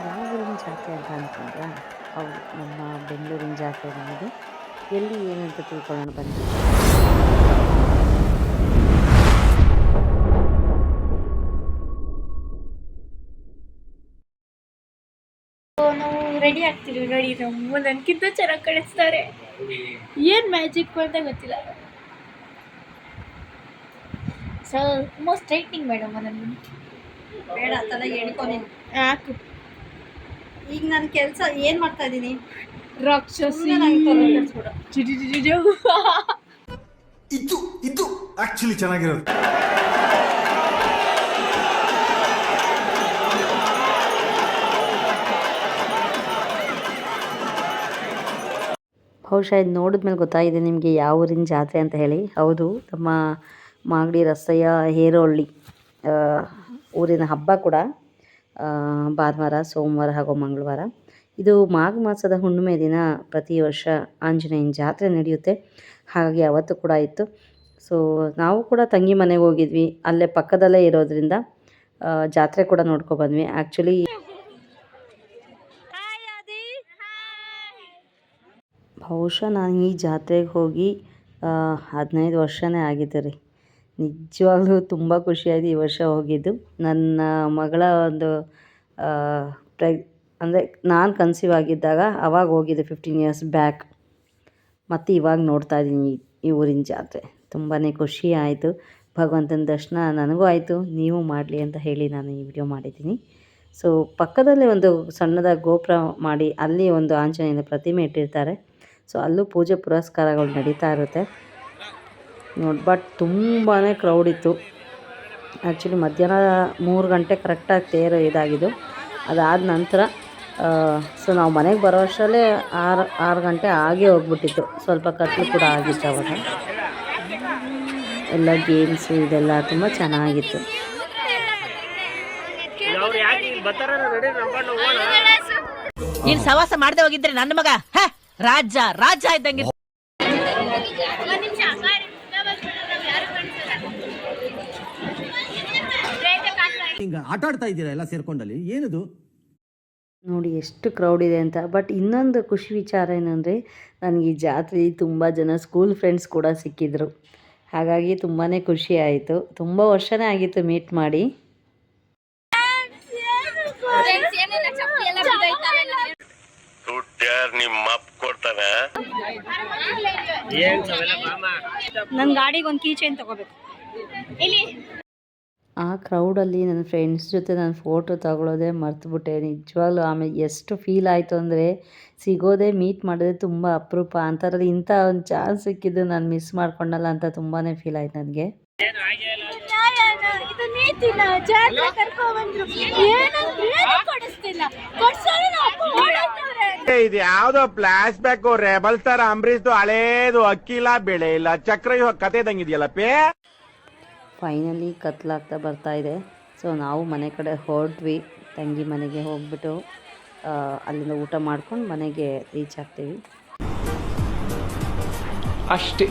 ಯಾವ ಊರಿನ ಜಾತ್ರೆ ಅಂತ ಅಂದ್ಕೊಂಡ್ರಾ? ಹೌದು, ನಮ್ಮ ಬೆಂಗಳೂರಿನ ಜಾತ್ರೆ ನಮ್ಮದು. ಎಲ್ಲಿ ಏನಂತ ತಿಳ್ಕೊಳ್ಳೋಣ ಬನ್ನಿ. ನಾವು ರೆಡಿ ಆಗ್ತೀವಿ. ನೋಡಿ, ನಮ್ಮ ನನಗಿಂತ ಚೆನ್ನಾಗಿ ಕಾಣಿಸ್ತಾರೆ. ಏನು ಮ್ಯಾಜಿಕ್ ಅಂತ ಗೊತ್ತಿಲ್ಲ. ಸೊ ತುಂಬ ಸ್ಟ್ರೈಟ್ನಿಂಗ್ ಮೇಡಮ್ ನನಗೆ ಬೇಡ ತಲೆ ಎಣಿಕೊ ನೀನು. ಯಾಕೆ ಈಗ ನಾನು ಕೆಲಸ ಏನು ಮಾಡ್ತಾ ಇದ್ದೀನಿ? ರಾಕ್ಷಸಿ ಇದು ಆಕ್ಚುಲಿ ಚೆನ್ನಾಗಿರೋದು. ಬಹುಶಃ ಇದು ನೋಡಿದ್ಮೇಲೆ ಗೊತ್ತಾಗಿದೆ ನಿಮಗೆ ಯಾವ ಊರಿನ ಜಾತ್ರೆ ಅಂತ ಹೇಳಿ. ಹೌದು, ನಮ್ಮ ಮಾಗಡಿ ರಸ್ತೆಯ ಹೇರೋಹಳ್ಳಿ ಊರಿನ ಹಬ್ಬ ಕೂಡ ಭಾನುವಾರ, ಸೋಮವಾರ ಹಾಗೂ ಮಂಗಳವಾರ. ಇದು ಮಾಘ ಮಾಸದ ಹುಣ್ಣಿಮೆ ದಿನ ಪ್ರತಿ ವರ್ಷ ಆಂಜನೇಯನ ಜಾತ್ರೆ ನಡೆಯುತ್ತೆ. ಹಾಗಾಗಿ ಅವತ್ತು ಕೂಡ ಇತ್ತು. ಸೊ ನಾವು ಕೂಡ ತಂಗಿ ಮನೆಗೆ ಹೋಗಿದ್ವಿ, ಅಲ್ಲೇ ಪಕ್ಕದಲ್ಲೇ ಇರೋದ್ರಿಂದ ಜಾತ್ರೆ ಕೂಡ ನೋಡ್ಕೊಬಂದ್ವಿ. ಆ್ಯಕ್ಚುಲಿ ಬಹುಶಃ ನಾನು ಈ ಜಾತ್ರೆಗೆ ಹೋಗಿ 15 ವರ್ಷನೇ ಆಗಿದೆ ರೀ. ನಿಜವಾಗ್ಲೂ ತುಂಬ ಖುಷಿಯಾಯಿತು ಈ ವರ್ಷ ಹೋಗಿದ್ದು. ನನ್ನ ಮಗಳ ಒಂದು ಅಂದರೆ ನಾನು ಕನ್ಸೀವ್ ಆಗಿದ್ದಾಗ ಅವಾಗ ಹೋಗಿದ್ದೆ 15 ಇಯರ್ಸ್ ಬ್ಯಾಕ್. ಮತ್ತು ಇವಾಗ ನೋಡ್ತಾ ಇದ್ದೀನಿ ಈ ಊರಿನ ಜಾತ್ರೆ. ತುಂಬಾ ಖುಷಿ ಆಯಿತು. ಭಗವಂತನ ದರ್ಶನ ನನಗೂ ಆಯಿತು, ನೀವು ಮಾಡಲಿ ಅಂತ ಹೇಳಿ ನಾನು ಈ ವಿಡಿಯೋ ಮಾಡಿದ್ದೀನಿ. ಸೊ ಪಕ್ಕದಲ್ಲೇ ಒಂದು ಸಣ್ಣದಾಗಿ ಗೋಪುರ ಮಾಡಿ ಅಲ್ಲಿ ಒಂದು ಆಂಜನೇಯನ ಪ್ರತಿಮೆ ಇಟ್ಟಿರ್ತಾರೆ. ಸೊ ಅಲ್ಲೂ ಪೂಜೆ ಪುರಸ್ಕಾರಗಳು ನಡೀತಾ ಇರುತ್ತೆ ನೋಡಿ. ಬಟ್ ತುಂಬಾ ಕ್ರೌಡ್ ಇತ್ತು. ಆ್ಯಕ್ಚುಲಿ ಮಧ್ಯಾಹ್ನ 3 ಗಂಟೆ ಕರೆಕ್ಟಾಗಿ ತೇರು ಇದಾಗಿದ್ದು. ಅದಾದ ನಂತರ ಸೊ ನಾವು ಮನೆಗೆ ಬರೋ ಅಷ್ಟರಲ್ಲೇ 6 ಗಂಟೆ ಆಗೇ ಹೋಗ್ಬಿಟ್ಟಿತ್ತು. ಸ್ವಲ್ಪ ಕತ್ಲು ಕೂಡ ಆಗಿತ್ತು ಅವಾಗ. ಎಲ್ಲ ಗೇಮ್ಸು ಇದೆಲ್ಲ ತುಂಬ ಚೆನ್ನಾಗಿತ್ತು. ನೀನ್ ಸವಾಸ ಮಾಡದೆ ಹೋಗಿದ್ರೆ ನನ್ನ ಮಗ ರಾಜ ರಾಜ ಇದ್ದಂಗೆ. ಆಟ ಆಡ್ತಾ ಇದ್ದೀರಾ ಎಲ್ಲ ಸೇರ್ಕೊಂಡಲ್ಲಿ, ಏನದು ನೋಡಿ ಎಷ್ಟು ಕ್ರೌಡ್ ಇದೆ ಅಂತ. ಬಟ್ ಇನ್ನೊಂದು ಖುಷಿ ವಿಚಾರ ಏನಂದರೆ, ನನಗೆ ಈ ಜಾತ್ರೆಯಲ್ಲಿ ತುಂಬ ಜನ ಸ್ಕೂಲ್ ಫ್ರೆಂಡ್ಸ್ ಕೂಡ ಸಿಕ್ಕಿದ್ರು. ಹಾಗಾಗಿ ತುಂಬಾ ಖುಷಿ ಆಯಿತು. ತುಂಬ ವರ್ಷನೇ ಆಗಿತ್ತು ಮೀಟ್ ಮಾಡಿ. ನನ್ನ ಗಾಡಿಗೆ ಒಂದು ಕೀ ಚೈನ್ ತಗೋಬೇಕು. ಆ ಕ್ರೌಡಲ್ಲಿ ನನ್ನ ಫ್ರೆಂಡ್ಸ್ ಜೊತೆ ನಾನು ಫೋಟೋ ತಗೊಳ್ಳೋದೇ ಮರ್ತುಬಿಟ್ಟೆ ನಿಜವಾಗ್ಲೂ. ಆಮೇಲೆ ಎಷ್ಟು ಫೀಲ್ ಆಯಿತು ಅಂದರೆ, ಸಿಗೋದೇ ಮೀಟ್ ಮಾಡೋದೇ ತುಂಬ ಅಪರೂಪ. ಅಂಥದ್ರಲ್ಲಿ ಇಂಥ ಒಂದು ಚಾನ್ಸ್ ಸಿಕ್ಕಿದ್ದು ನಾನು ಮಿಸ್ ಮಾಡ್ಕೊಂಡಲ್ಲ ಅಂತ ತುಂಬಾ ಫೀಲ್ ಆಯ್ತು ನನಗೆ. ಇದು ಯಾವ್ದೋ flash back rebel star Ambareesh ಹಳೇದು, ಅಕ್ಕಿಲ್ಲ ಬೆಳೆ ಇಲ್ಲ ಚಕ್ರ ಕತೆ ಇದಂಗಿದೆಯಲ್ಲ ಪೇ. ಫೈನಲಿ ಕತ್ಲಾಗ್ತಾ ಬರ್ತಾ ಇದೆ. ಸೊ ನಾವು ಮನೆ ಕಡೆ ಹೊರಟ್ವಿ. ತಂಗಿ ಮನೆಗೆ ಹೋಗ್ಬಿಟ್ಟು ಅಲ್ಲಿಂದ ಊಟ ಮಾಡ್ಕೊಂಡು ಮನೆಗೆ ರೀಚ್ ಆಗ್ತೀವಿ ಅಷ್ಟೇ.